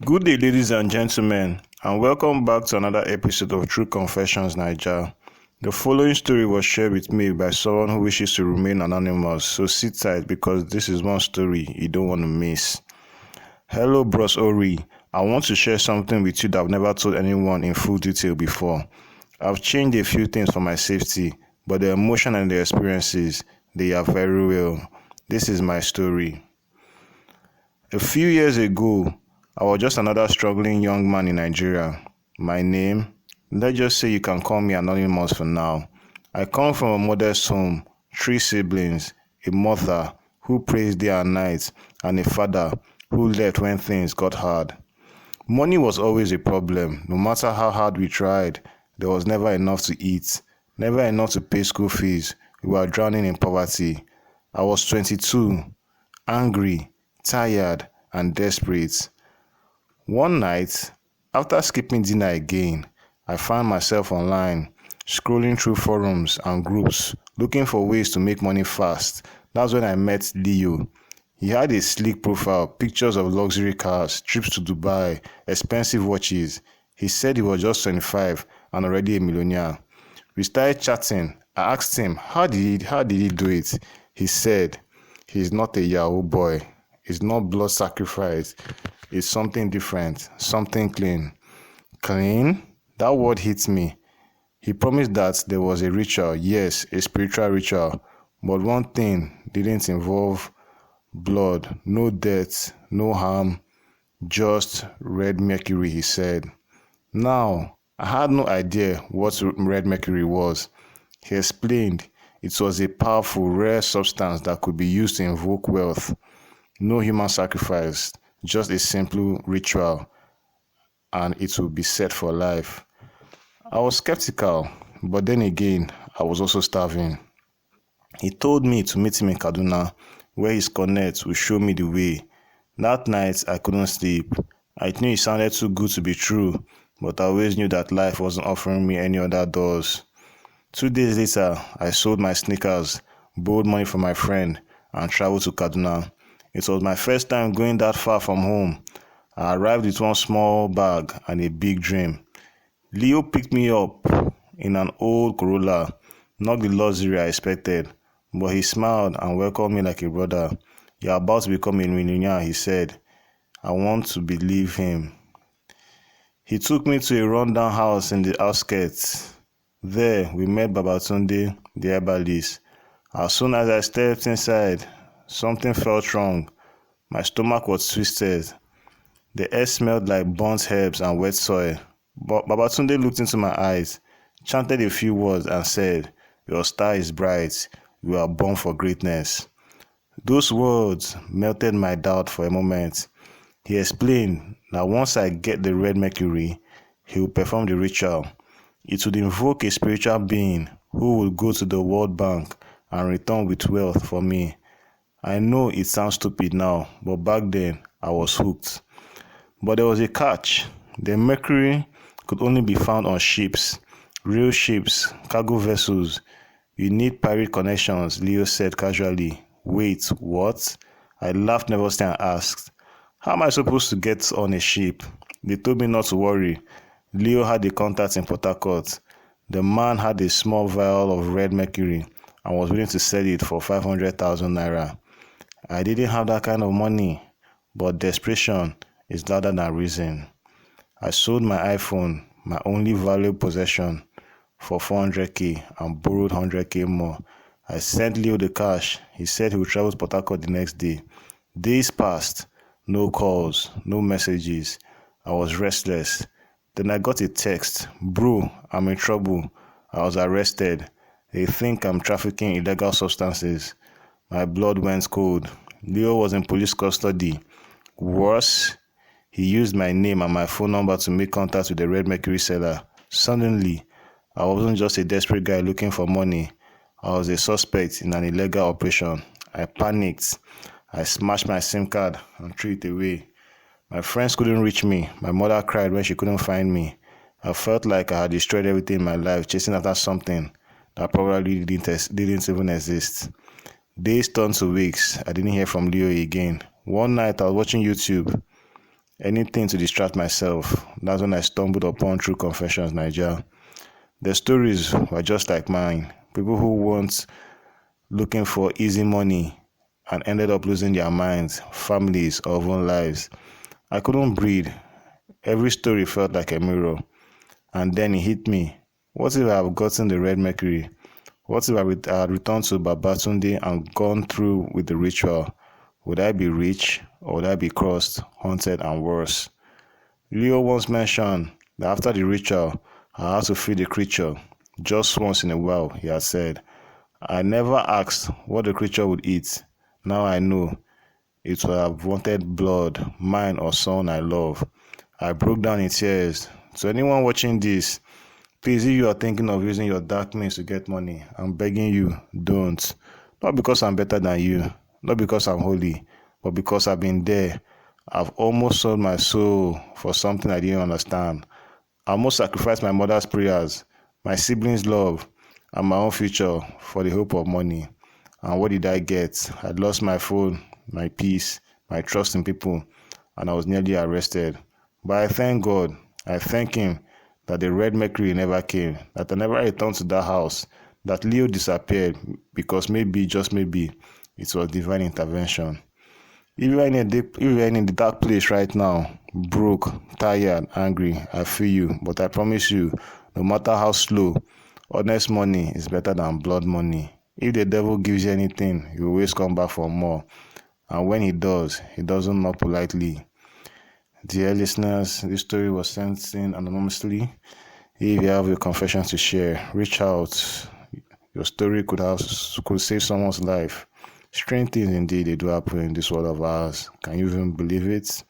Good day, ladies and gentlemen, and welcome back to another episode of True Confessions Naija. The following story was shared with me by someone who wishes to remain anonymous, so sit tight because this is one story you don't want to miss. Hello, Bros Ori. I want to share something with you that I've never told anyone in full detail before. I've changed a few things for my safety, but the emotion and the experiences, they are very real. This is my story. A few years ago, I was just another struggling young man in Nigeria. My name? Let's just say you can call me Anonymous for now. I come from a modest home, 3 siblings, a mother who prays day and night, and a father who left when things got hard. Money was always a problem. No matter how hard we tried, there was never enough to eat, never enough to pay school fees. We were drowning in poverty. I was 22, angry, tired, and desperate. One night, after skipping dinner again, I found myself online, scrolling through forums and groups, looking for ways to make money fast. That's when I met Leo. He had a sleek profile, pictures of luxury cars, trips to Dubai, expensive watches. He said he was just 25 and already a millionaire. We started chatting. I asked him, how did he do it? He said, he's not a Yahoo boy. It's not blood sacrifice. It's something different, something clean. Clean? That word hits me. He promised that there was a ritual, yes, a spiritual ritual, but one thing didn't involve blood, no death, no harm, just red mercury, he said. Now, I had no idea what red mercury was. He explained it was a powerful, rare substance that could be used to invoke wealth. No human sacrifice, just a simple ritual, and it will be set for life. I was skeptical, but then again, I was also starving. He told me to meet him in Kaduna, where his connect would show me the way. That night, I couldn't sleep. I knew it sounded too good to be true, but I always knew that life wasn't offering me any other doors. 2 days later, I sold my sneakers, borrowed money from my friend, and traveled to Kaduna. It was my first time going that far from home. I arrived with one small bag and a big dream. Leo picked me up in an old Corolla, not the luxury I expected, but he smiled and welcomed me like a brother. You're about to become a millionaire, he said. I want to believe him. He took me to a rundown house in the outskirts. There, we met Babatunde, the herbalist. As soon as I stepped inside, something felt wrong. My stomach was twisted. The air smelled like burnt herbs and wet soil. But Babatunde looked into my eyes, chanted a few words and said, "Your star is bright. You are born for greatness." Those words melted my doubt for a moment. He explained that once I get the red mercury, he will perform the ritual. It would invoke a spiritual being who will go to the World Bank and return with wealth for me. I know it sounds stupid now, but back then I was hooked. But there was a catch. The mercury could only be found on ships, real ships, cargo vessels. You need pirate connections, Leo said casually. Wait, what? I laughed nervously and asked, how am I supposed to get on a ship? They told me not to worry. Leo had a contact in Port Harcourt. The man had a small vial of red mercury and was willing to sell it for 500,000 naira. I didn't have that kind of money, but desperation is louder than reason. I sold my iPhone, my only valuable possession, for 400k and borrowed 100k more. I sent Leo the cash. He said he would travel to Port Harcourt the next day. Days passed, no calls, no messages. I was restless. Then I got a text. Bro, I'm in trouble. I was arrested. They think I'm trafficking illegal substances. My blood went cold. Leo was in police custody. Worse, he used my name and my phone number to make contact with the red mercury seller. Suddenly, I wasn't just a desperate guy looking for money. I was a suspect in an illegal operation. I panicked. I smashed my SIM card and threw it away. My friends couldn't reach me. My mother cried when she couldn't find me. I felt like I had destroyed everything in my life, chasing after something that probably didn't even exist. Days turned to weeks. I didn't hear from Leo again. One night I was watching YouTube. anything to distract myself. That's when I stumbled upon True Confessions Naija. The stories were just like mine. People who weren't looking for easy money and ended up losing their minds, families, or even lives. I couldn't breathe. Every story felt like a mirror. And then it hit me. What if I had gotten the red mercury? What if I had returned to Babatunde and gone through with the ritual? Would I be rich or would I be cursed, haunted, and worse? Leo once mentioned that after the ritual, I had to feed the creature. Just once in a while, he had said. I never asked what the creature would eat. Now I know. It would have wanted blood, mine or someone I love. I broke down in tears. To anyone watching this, please, if you are thinking of using your dark means to get money, I'm begging you, don't. Not because I'm better than you, not because I'm holy, but because I've been there. I've almost sold my soul for something I didn't understand. I almost sacrificed my mother's prayers, my siblings' love, and my own future for the hope of money. And what did I get? I'd lost my phone, my peace, my trust in people, and I was nearly arrested. But I thank God, I thank Him that the red mercury never came, that I never returned to that house, that Leo disappeared because maybe, just maybe, it was divine intervention. If you are in the dark place right now, broke, tired, angry, I feel you, but I promise you, no matter how slow, honest money is better than blood money. If the devil gives you anything, he will always come back for more. And when he does, he doesn't knock politely. Dear listeners, this story was sent in anonymously. If you have your confessions to share, reach out. Your story could save someone's life. Strange things indeed they do happen in this world of ours. Can you even believe it?